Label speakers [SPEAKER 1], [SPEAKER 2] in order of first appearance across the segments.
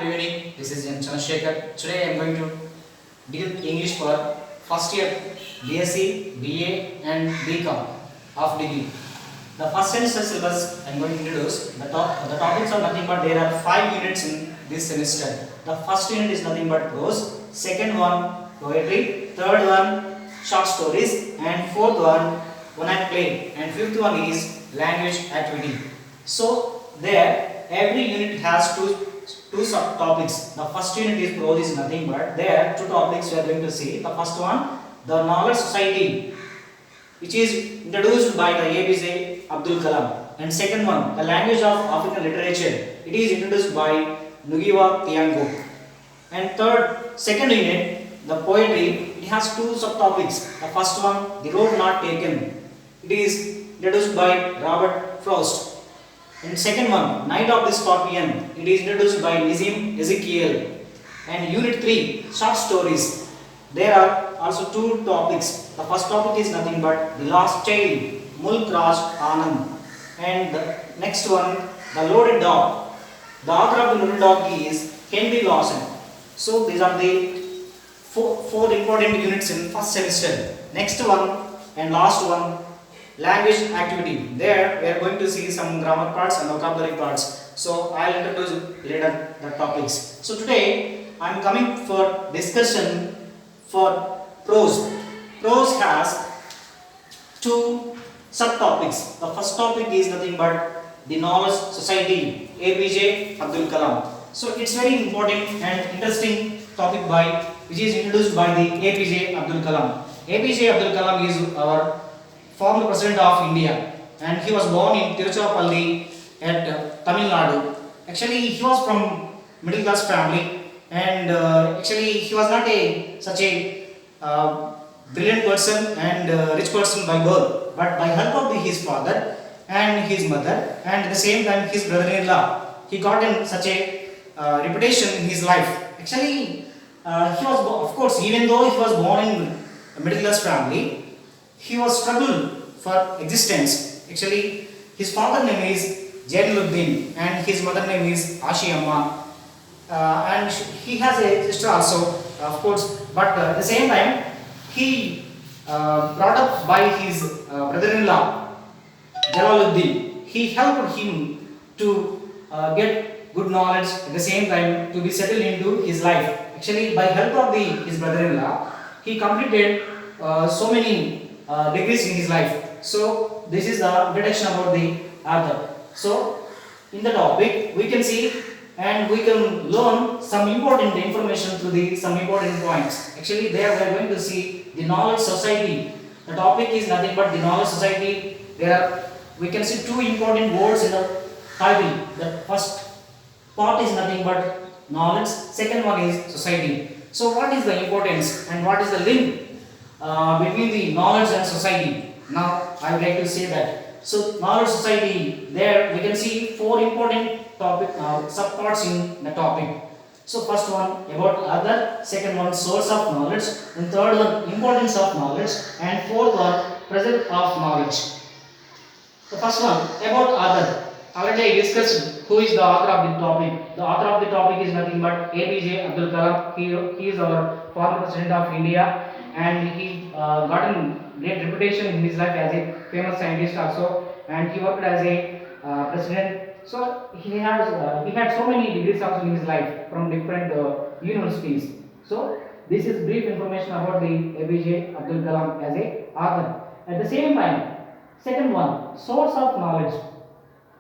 [SPEAKER 1] good evening. This is M. Chandrasekhar. Today I am going to deal English for first year BSc, BA and BCom of degree. The first semester syllabus I am going to introduce. The topics are nothing but there are 5 units in this semester. The first unit is nothing but prose, second one poetry, third one short stories and fourth one act play and fifth one is language activity. So there every unit has two subtopics. The first unit is prose is nothing but there two topics we are going to see. The first one the knowledge society which is introduced by the APJ Abdul Kalam, and second one the language of African literature, it is introduced by Ngugi Thiong'o, and second unit the poetry, it has two subtopics. The first one the road not taken, it is introduced by Robert Frost, and second one Night of the Scorpion, it is introduced by Nizim Ezekiel, and unit 3 short stories, there are also two topics. The first topic is nothing but the lost child, Mulk Raj Anand, and the next one the loaded dog. The author of the loaded dog is Henry Lawson. So these are the four important units in first semester. Next one and last one language activity. There we are going to see some grammar parts and vocabulary parts. So I will introduce later the topics. So today I am coming for discussion for prose. Prose has two subtopics. The first topic is nothing but the knowledge society, APJ Abdul Kalam. So it's very important and interesting topic which is introduced by the APJ Abdul Kalam. APJ Abdul Kalam is our former president of India, and he was born in Tiruchirappalli at Tamil Nadu. Actually, he was from middle class family, and actually he was not such a brilliant person and rich person by birth, but by help of his father and his mother, and at the same time his brother-in-law, he got in such a reputation in his life. Actually, he was, of course, even though he was born in a middle class family, he was struggled for existence. Actually, his father name is Jainuddin and his mother name is Ashi Amma, and he has a sister also, of course, but at the same time he brought up by his brother-in-law Jalaluddin. He helped him to get good knowledge, at the same time to be settled into his life. Actually, by help of his brother-in-law, he completed so many degrees in his life. So this is the introduction about the author. So in the topic we can see and we can learn some important information through some important points. Actually, there we are going to see the knowledge society. The topic is nothing but the knowledge society. We can see two important words in the title. The first part is nothing but knowledge, second one is society. So what is the importance and what is the link between the knowledge and society? Now I would like to say that. So knowledge society, there we can see four important subparts in the topic. So first one about other, second one source of knowledge, and third one importance of knowledge, and fourth one present of knowledge. The first one about other. Already I discussed who is the author of the topic. The author of the topic is nothing but APJ Abdul Kalam. He is our former president of India, and he got a great reputation in his life as a famous scientist also, and he worked as a president. So he had so many degrees also in his life from different universities. So this is brief information about the APJ Abdul Kalam as a author. At the same time, second one source of knowledge.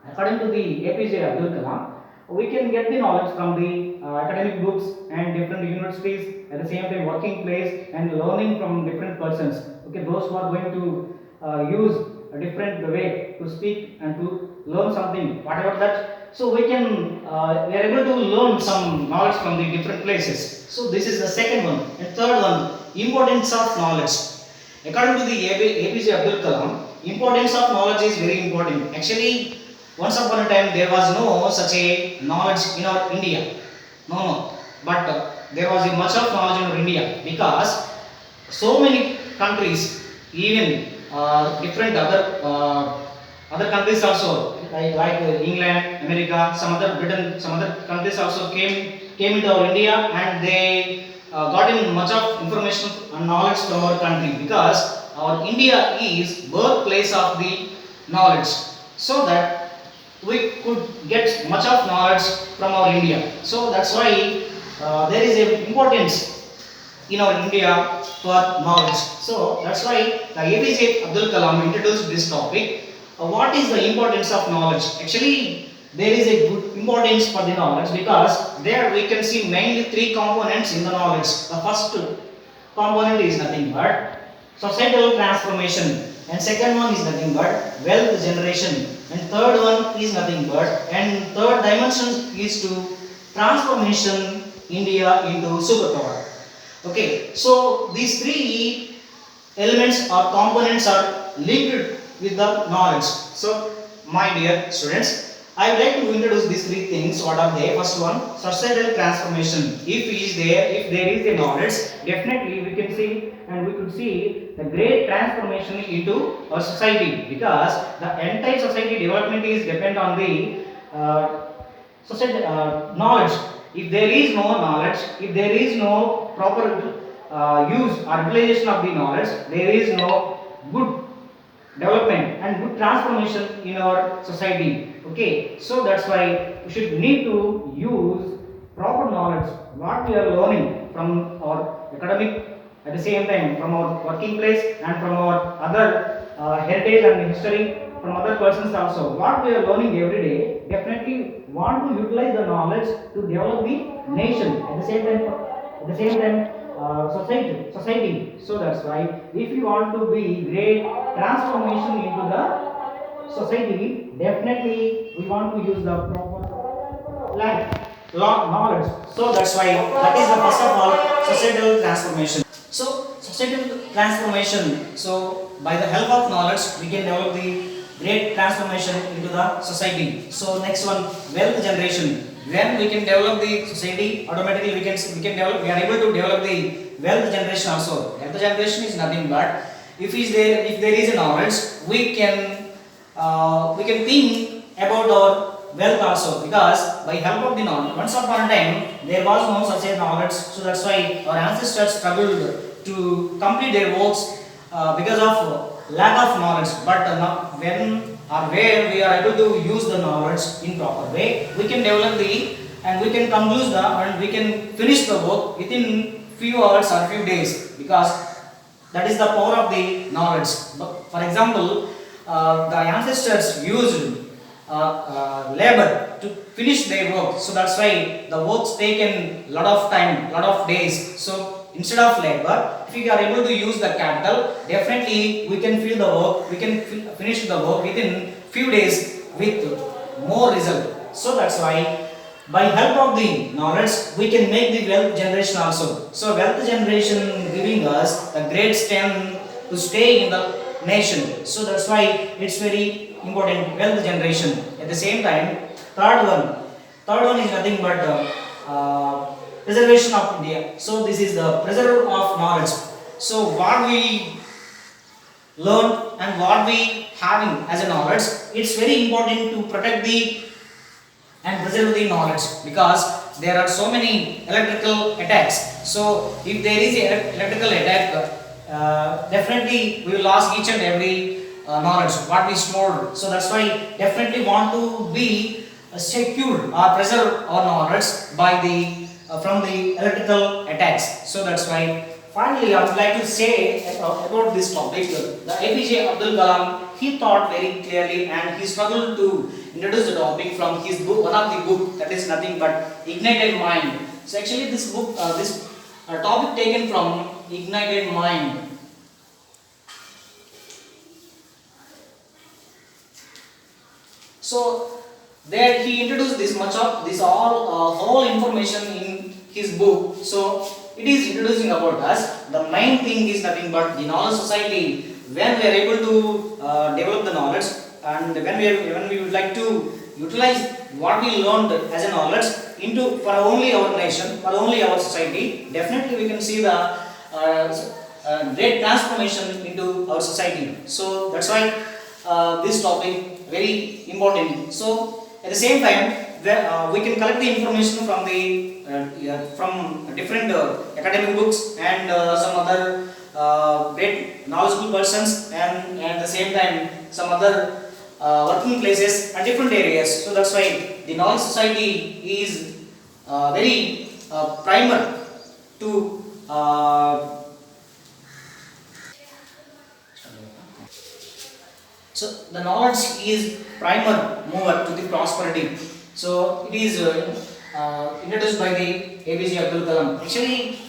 [SPEAKER 1] According to the APJ Abdul Kalam, we can get the knowledge from the academic books and different universities, at the same time working place and learning from different persons. Okay, those who are going to use a different way to speak and to learn something, whatever that. So we are able to learn some knowledge from the different places. So this is the second one. And third one, importance of knowledge. According to the APJ Abdul Kalam, importance of knowledge is very important. Actually, once upon a time there was no such a knowledge in our India. No. But there was a much of knowledge in our India, because so many countries, even different other countries also, like England, America, some other Britain, some other countries also came came into our India and they got in much of information and knowledge from our country, because our India is birthplace of the knowledge, so that we could get much of knowledge from our India. So that's why there is a importance in our India for knowledge. So that's why the APJ Abdul Kalam introduced this topic. What is the importance of knowledge? Actually, there is a good importance for the knowledge, because there we can see mainly three components in the knowledge. The first component is nothing but societal transformation, and second one is nothing but wealth generation, and third one is nothing but, and third dimension is to transformation India into superpower. Okay, so these three elements or components are linked with the knowledge. So, my dear students, I would like to introduce these three things. What are they? First one, societal transformation. If there is a knowledge, definitely we can see and we could see the great transformation into our society, because the entire society development is depend on the society knowledge. If there is no knowledge, if there is no proper use or utilization of the knowledge, there is no good development and good transformation in our society. Okay, so that's why we should need to use proper knowledge what we are learning from our academic, at the same time from our working place and from our other heritage and history from other persons also. What we are learning every day, definitely want to utilize the knowledge to develop the nation, at the same time society. So that's why if you want to be great transformation into the society, definitely we want to use the proper knowledge. So that's why that is the first of all societal transformation. So societal transformation. So by the help of knowledge, we can develop the great transformation into the society. So next one, wealth generation. When we can develop the society, automatically we are able to develop the wealth generation also. Wealth generation is nothing but if there is a knowledge, we can think about our wealth also, because by help of the knowledge, once upon a time there was no such a knowledge. So that's why our ancestors struggled to complete their works because of lack of knowledge. But now when or where we are able to use the knowledge in proper way, we can develop and we can conclude and we can finish the work within few hours or few days, because that is the power of the knowledge. For example, the ancestors used labor to finish their work, so that's why the works taken lot of time, lot of days. So instead of labor, if we are able to use the capital, definitely we can finish the work within few days with more result. So that's why by help of the knowledge, we can make the wealth generation also. So wealth generation giving us a great strength to stay in the nation. So that's why it's very important, wealth generation. At the same time, third one is nothing but preservation of India. So this is the preserve of knowledge. So what we learn and what we having as a knowledge, it's very important to protect and preserve the knowledge, because there are so many electrical attacks. So if there is an electrical attack, definitely we will lose each and every knowledge what we stored. So that's why definitely want to be secure or preserve our knowledge by from the electrical attacks. So that's why finally I would like to say about this topic. The APJ Abdul Kalam, he thought very clearly and he struggled to introduce the topic from his book, one of the book, that is nothing but Ignited Mind. So actually this book, this topic taken from Ignited Mind. So there he introduced this much of this whole information in his book. So it is introducing about us. The main thing is nothing but the knowledge society. When we are able to develop the knowledge, and when we would like to utilize what we learned as a knowledge into for only our nation, for only our society, definitely we can see the great transformation into our society. So that's why this topic very important. So at the same time, we can collect the information from the from different academic books and some other great knowledgeable persons, and at the same time some other working places and different areas. So that's why the knowledge society is very primer to so the knowledge is primer mover to the prosperity. So it is introduced by the APJ Abdul Kalam. Actually,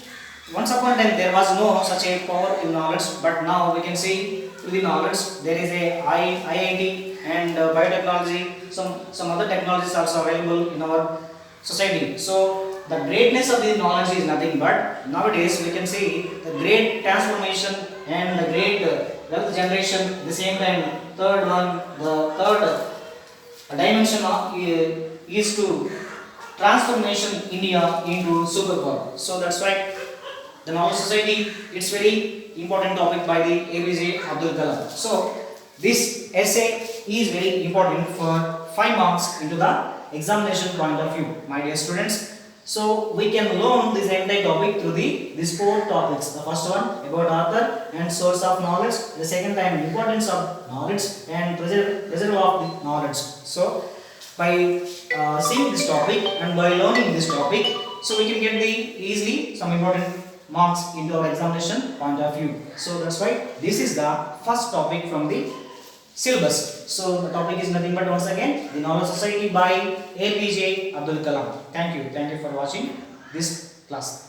[SPEAKER 1] once upon a time there was no such a power in knowledge, but now we can see through the knowledge there is a IIT and biotechnology, some other technologies also available in our society. So the greatness of the knowledge is nothing but nowadays we can see the great transformation and the great wealth generation. At the same time, the third dimension is to transformation India into superpower. So that's why the knowledge society, it's very important topic by the APJ Abdul Kalam. So this essay is very important for 5 marks into the examination point of view, my dear students. So we can learn this entire topic through these 4 topics. The first one about author and source of knowledge. The second time importance of knowledge and reservoir of the knowledge. So by seeing this topic and by learning this topic, so we can get the easily some important marks into our examination point of view. So that's why this is the first topic from the syllabus. So the topic is nothing but once again the knowledge society by APJ Abdul Kalam. Thank you for watching this class.